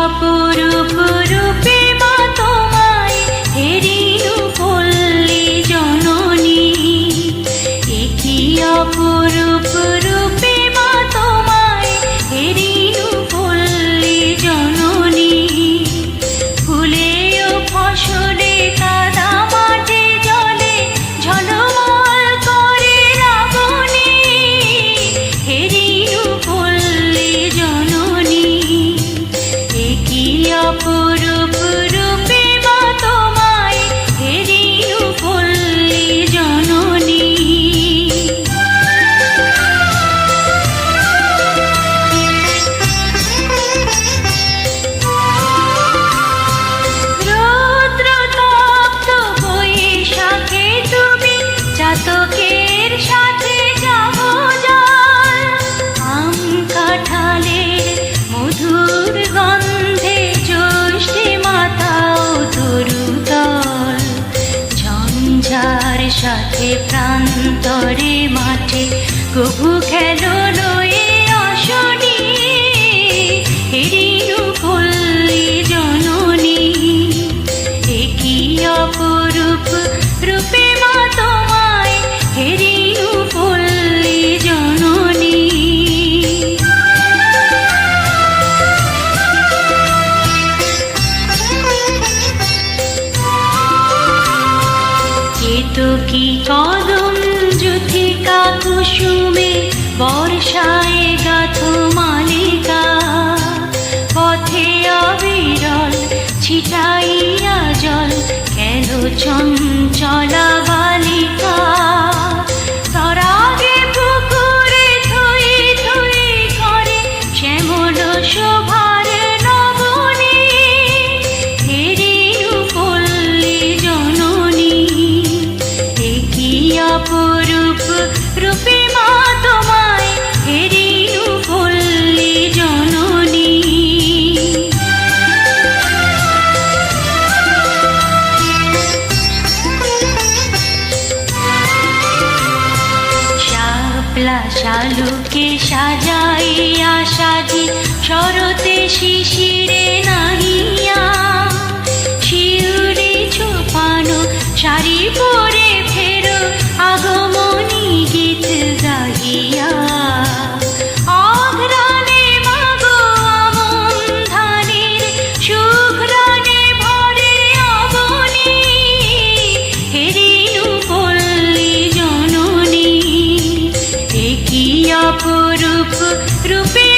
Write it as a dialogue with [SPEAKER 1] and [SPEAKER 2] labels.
[SPEAKER 1] অপরূপ রূপে মা তোমায় হেরিনু পল্লী জননী, একি অপরূপ রূপে মা তোমায় হেরিনু পল্লী জননী। ফুলে ও ফসলে কাদা মাঠে জলে ঝলমল করে রাবণী, হেরিনু পল্লী জননী, একি অপরূপ রূপে মা তোমায় হেরিনু পল্লী জননী। রৌদ্রতপ্ত বৈশাখে তুমি চাতকের সাথে যাবো জল, আম কাঁঠালের মধুর গন্ধে জ্যৈষ্ঠী মাতাও তরুতল। ঝঞ্ঝার সাথে প্রান্তরে মাঠে কবু খেলো লয়ে অশনি, হেরিনু পল্লী জননী, একি অপরূপ রূপে মা তোমায় হেরিনু পল্লী জননী। কেতকী কদম যুথিকা কুসুমে বর্ষায় গাথো মালিকা, পথে অবিরল ছিটাইয়া জল কেন চঞ্চলা বালিকা। তরাগে পুকুরে থই থই করে শ্যামল শোভার নবনী, হেরিনু পল্লী জননী, একি অপরূপ রূপে মা তোমায় হেরিনু পল্লী জননী। শাপলা শালুকে সাজাইয়া সাজি শরতে শিশিরে নাহিয়া, শিউরে ছোপানো শাড়ি পরে ফেরো আগমনী গীত গাহিয়া। অঘ্রাণে মাগো আমন ধানের সুঘ্রাণে ভরে অবনী, হেরিনু পল্লী জননী, একি অপরূপ রূপে